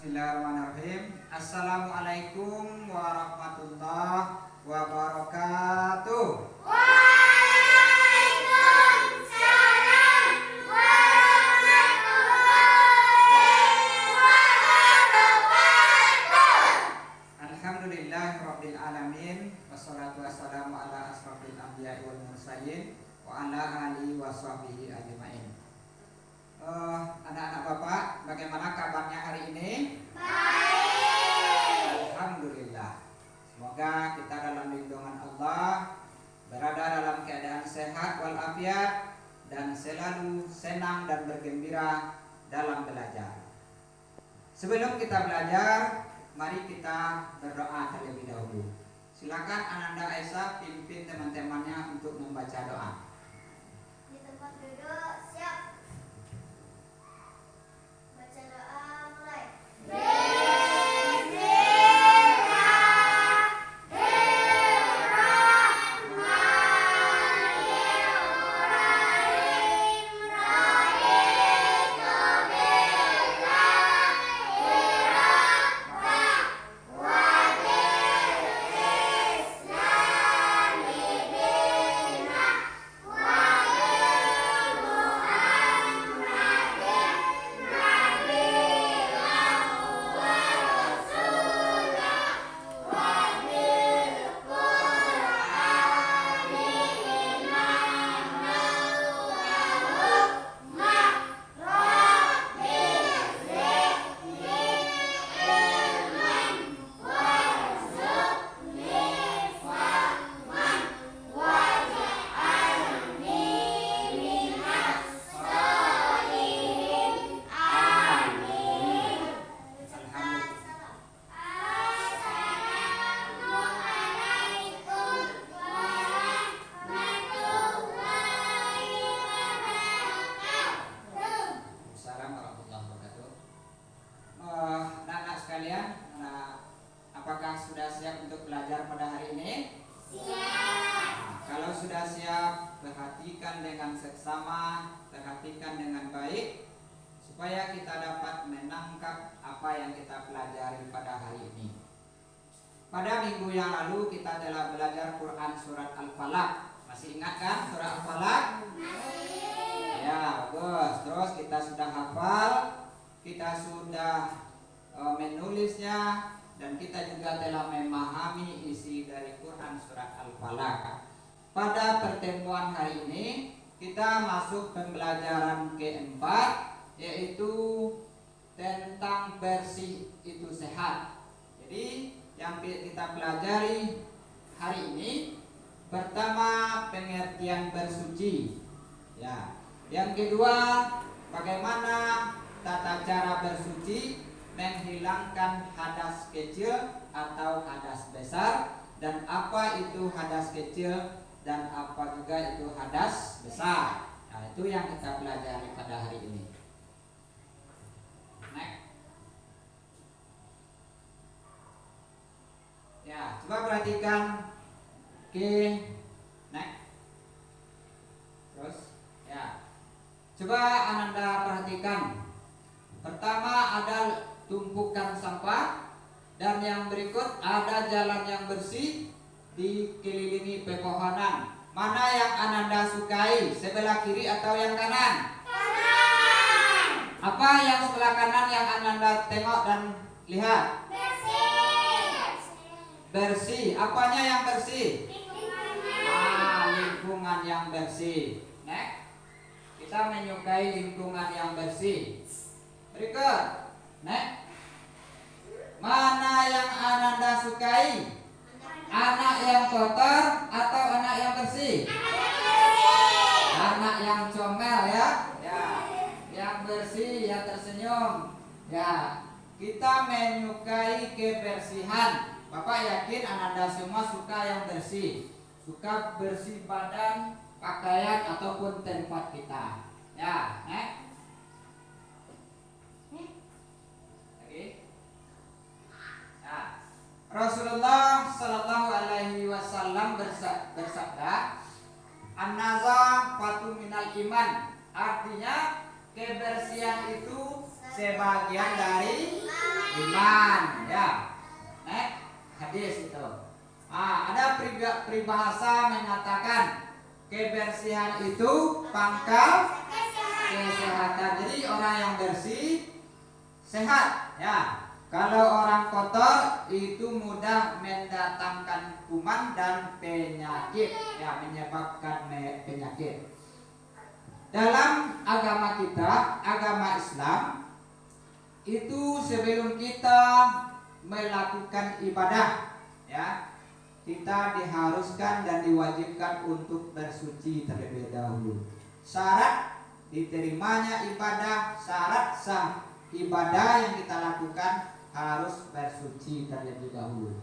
Bismillahirrahmanirrahim. Assalamualaikum warahmatullahi wabarakatuh. Waalaikumsalam warahmatullahi wabarakatuh. Alhamdulillahirabbil alamin. Wassalatu wassalamu ala asrofil anbiya'i wal mursalin wa ala alihi washabbihi ajmain. Anak-anak Bapak, bagaimana kabarnya hari ini? Baik. Alhamdulillah. Semoga kita dalam lindungan Allah, berada dalam keadaan sehat walafiat, dan selalu senang dan bergembira dalam belajar. Sebelum kita belajar, mari kita berdoa terlebih dahulu. Silakan Ananda Aisyah pimpin teman-temannya untuk membaca doa. Di tempat duduk, siap. Baca doa mulai. Anak-anak sekalian, apakah sudah siap untuk belajar pada hari ini? Kalau sudah siap, perhatikan dengan seksama, perhatikan dengan baik, supaya kita dapat menangkap apa yang kita pelajari pada hari ini. Pada minggu yang lalu kita telah belajar Quran surat Al-Falaq. Masih ingat kan surat Al-Falaq? Ya, bagus. Terus kita sudah hafal, kita sudah menulisnya, dan kita juga telah memahami isi dari Quran surat Al-Falaq. Pada pertemuan hari ini kita masuk pembelajaran keempat, yaitu tentang bersih itu sehat. Jadi yang kita pelajari hari ini, pertama pengertian bersuci. Ya. Yang kedua, bagaimana tata cara bersuci menghilangkan hadas kecil atau hadas besar, dan apa itu hadas kecil dan apa juga itu hadas besar. Nah, itu yang kita pelajari pada hari ini. Next. Ya, coba perhatikan. Oke. Next. Terus, ya. Coba Ananda perhatikan. Pertama ada tumpukan sampah, dan yang berikut ada jalan yang bersih dikelilingi pepohonan. Mana yang Ananda sukai, sebelah kiri atau yang kanan? Kanan. Apa yang sebelah kanan yang Ananda tengok dan lihat? Bersih. Bersih. Apanya yang bersih? Lingkungan. Lingkungan yang bersih. Next. Kita menyukai lingkungan yang bersih. Berikut. Next. Mana yang Ananda sukai? Anak yang kotor atau anak yang bersih? Anak yang comel, ya. Ya. Yang bersih, yang tersenyum. Ya. Kita menyukai kebersihan. Bapak yakin Ananda semua suka yang bersih. Suka bersih badan, pakaian ataupun tempat kita. Ya, next. Rasulullah Shallallahu Alaihi Wasallam bersabda, An-nazafatu minal iman. Artinya kebersihan itu sebagian dari iman, ya. Hadis itu. Ada peribahasa mengatakan kebersihan itu pangkal kesehatan. Jadi orang yang bersih sehat, ya. Kalau orang kotor itu mudah mendatangkan kuman dan penyakit, ya, menyebabkan penyakit. Dalam agama kita, agama Islam, itu sebelum kita melakukan ibadah, ya, kita diharuskan dan diwajibkan untuk bersuci terlebih dahulu. Syarat diterimanya ibadah, syarat sah ibadah yang kita lakukan harus bersuci terlebih dahulu.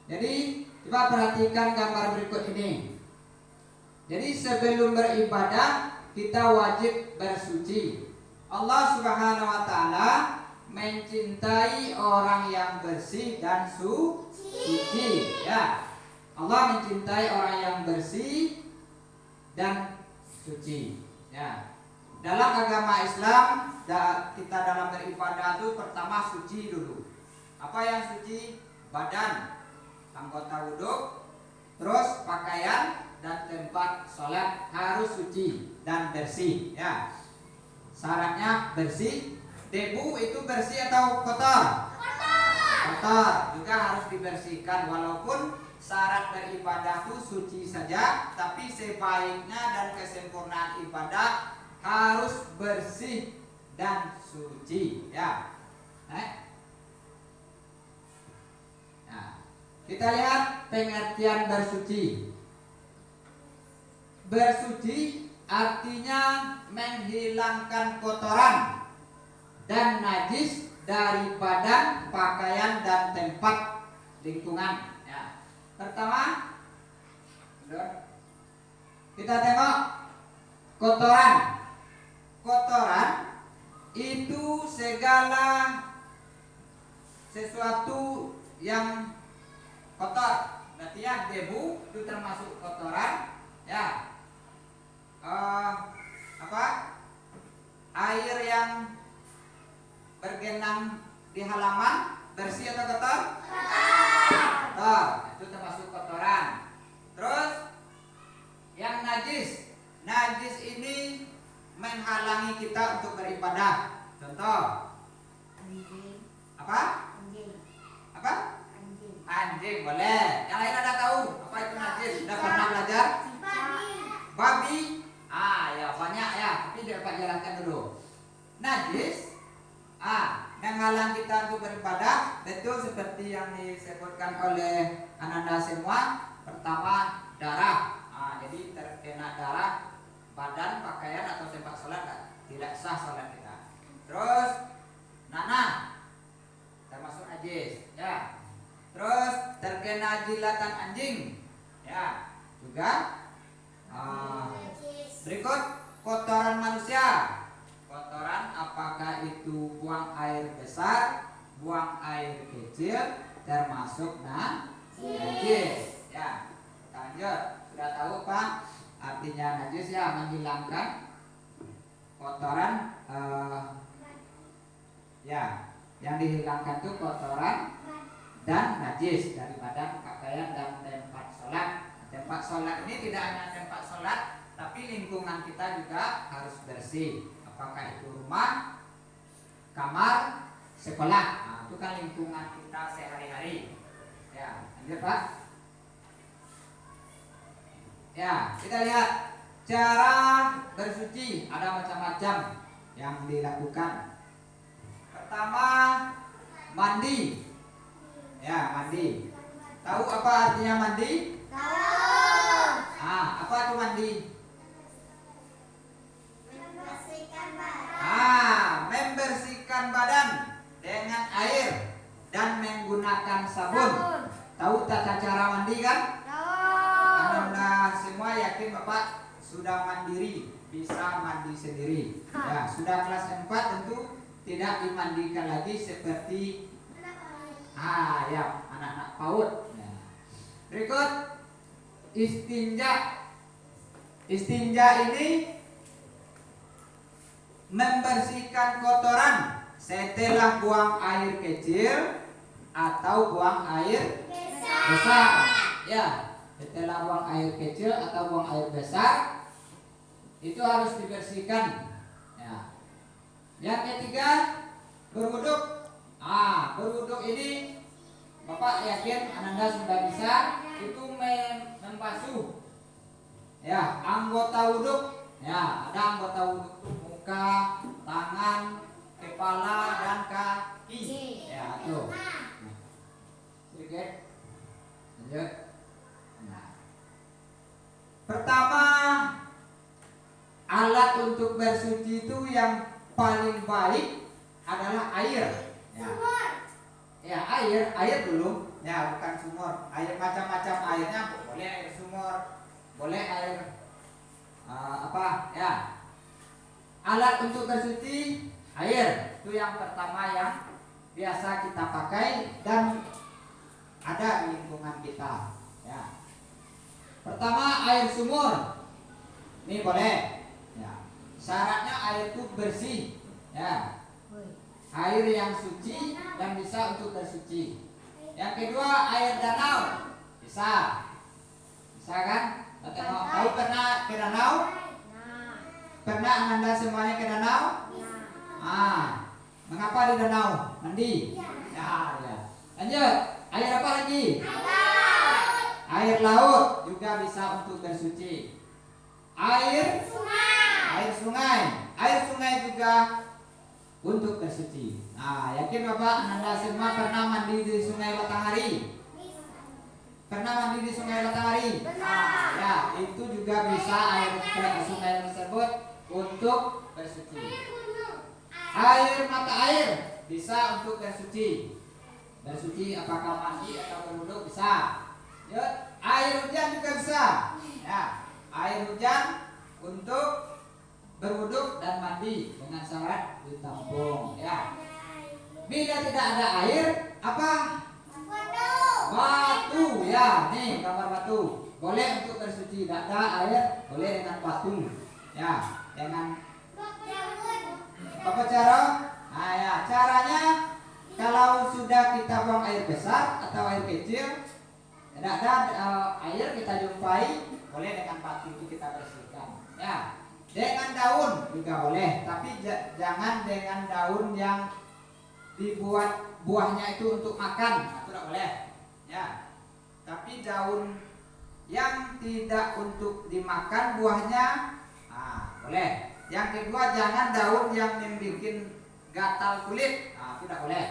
Jadi coba perhatikan gambar berikut ini. Jadi sebelum beribadah kita wajib bersuci. Allah Subhanahu wa taala mencintai orang yang bersih dan suci, ya. Allah mencintai orang yang bersih dan suci, ya. Dalam agama Islam kita dalam beribadah itu pertama suci dulu. Apa yang suci? Badan, anggota wudhu, terus pakaian dan tempat sholat harus suci dan bersih, ya. Syaratnya bersih. Debu itu bersih atau kotor? Kotor juga harus dibersihkan. Walaupun syarat beribadah itu suci saja, tapi sebaiknya dan kesempurnaan ibadah harus bersih dan suci, ya. Nah, kita lihat pengertian bersuci. Bersuci artinya menghilangkan kotoran dan najis dari badan, pakaian dan tempat lingkungan, ya. Pertama, kita tengok kotoran. Kotoran itu segala sesuatu yang kotor. Berarti ya debu itu termasuk kotoran, ya. Air yang bergenang di halaman bersih atau kotor? Kotor, itu termasuk kotoran. Terus yang najis. Najis ini menghalangi kita untuk beribadah. Contoh. Apa? Anjing boleh. Yang lain ada tahu apa itu najis? Sudah pernah belajar? Babi. Ya banyak ya. Tapi dapat jelaskan dulu. Najis. Menghalang kita untuk beribadah. Betul seperti yang disebutkan oleh Ananda semua. Pertama darah. Jadi terkena darah badan, pakaian atau tempat sholat tidak sah sholat kita. Terus nanah termasuk najis, ya. Terus terkena jilatan anjing, ya, juga. Berikut kotoran manusia. Kotoran apakah itu buang air besar, buang air kecil, termasuk najis, ya. Lanjut, sudah tahu Pak artinya najis, ya, menghilangkan kotoran, ya, yang dihilangkan itu kotoran dan najis dari badan, pakaian dan tempat sholat. Tempat sholat ini tidak hanya tempat sholat, tapi lingkungan kita juga harus bersih. Apakah itu rumah, kamar, sekolah, itu kan lingkungan kita sehari-hari, ya. Lanjut Pak. Ya, kita lihat cara bersuci ada macam-macam yang dilakukan. Pertama, mandi. Ya, mandi. Tahu apa artinya mandi? Tahu. Apa itu mandi? Membersihkan badan. Membersihkan badan dengan air dan menggunakan sabun. Tahu tata cara mandi kan? Anda semua yakin Bapak sudah mandiri, bisa mandi sendiri. Ya, sudah kelas 4 tentu tidak dimandikan lagi seperti ya, anak-anak PAUD. Ya. Berikut istinja. Istinja ini membersihkan kotoran setelah buang air kecil atau buang air besar. Ya, setelah buang air kecil atau buang air besar itu harus dibersihkan. Ya. Yang ketiga, berwuduk. Berwuduk ini Bapak yakin Ananda sudah bisa itu membasuh ya anggota wuduk. Ya, ada anggota wuduk itu muka, tangan, kepala dan kaki. Ya, tuh. Sedikit. Lanjut. Nah. Pertama, alat untuk bersuci itu yang paling baik adalah air. Ya. Ya, air dulu. Ya, bukan sumur. Air macam-macam airnya, boleh air sumur, boleh air ya. Alat untuk bersuci air itu yang pertama yang biasa kita pakai dan ada di lingkungan kita. Ya. Pertama, air sumur. Ini boleh. Ya. Syaratnya air itu bersih. Ya. Air yang suci dan bisa untuk bersuci. Yang kedua, air danau. Bisa kan? Tahu pernah ke danau? Pernah Ananda semuanya ke danau? Mengapa di danau? Mandi? Ya. Lanjut. Air apa lagi? Air laut juga bisa untuk bersuci. Air sungai. Air sungai juga untuk bersuci. Yakin Bapak Ananda semua pernah mandi di Sungai Batanghari? Pernah mandi di Sungai Batanghari? Ya, itu juga bisa air sungai tersebut untuk bersuci. Air mata air bisa untuk bersuci. Bersuci apakah mandi atau berwuduk bisa. Air hujan juga bisa. Ya, air hujan untuk berwuduk dan mandi dengan syarat ditampung. Ya. Bila tidak ada air, apa? Batu. Ya, nih gambar batu. Boleh untuk bersuci. Tidak ada air, boleh dengan batu. Ya, dengan apa cara? Ya, caranya kalau sudah kita buang air besar atau air kecil, tidak ada air kita jumpai, boleh dengan batu itu kita bersihkan. Ya. Dengan daun juga boleh, tapi jangan dengan daun yang dibuat buahnya itu untuk makan, itu tidak boleh. Ya, tapi daun yang tidak untuk dimakan buahnya, boleh. Yang kedua, jangan daun yang membuat gatal kulit, itu tidak boleh.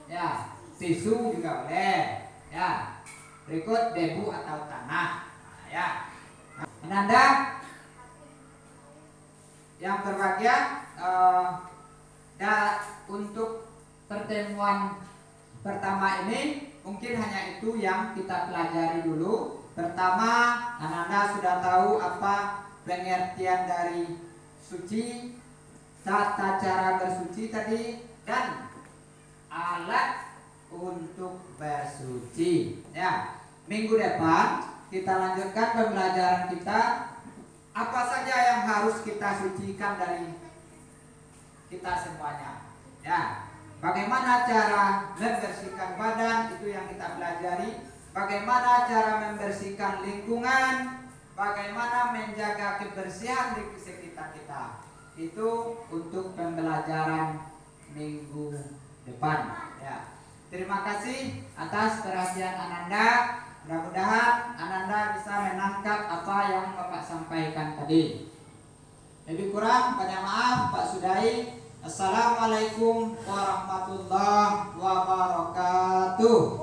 Ya, tisu juga boleh. Ya, berikut debu atau tanah. Ya, Ananda yang berbahagia, untuk pertemuan pertama ini mungkin hanya itu yang kita pelajari dulu. Pertama, Ananda sudah tahu apa pengertian dari suci, tata cara bersuci tadi, dan alat untuk bersuci. Ya, minggu depan kita lanjutkan pembelajaran kita. Apa saja yang harus kita sucikan dari kita semuanya. Ya, bagaimana cara membersihkan badan, itu yang kita pelajari. Bagaimana cara membersihkan lingkungan, bagaimana menjaga kebersihan di sekitar kita. Itu untuk pembelajaran minggu depan. Ya. Terima kasih atas perhatian Ananda. Mudah-mudahan Ananda bisa menangkap apa yang Bapak sampaikan tadi. Lebih kurang banyak maaf Pak Sudai. Assalamualaikum warahmatullahi wabarakatuh.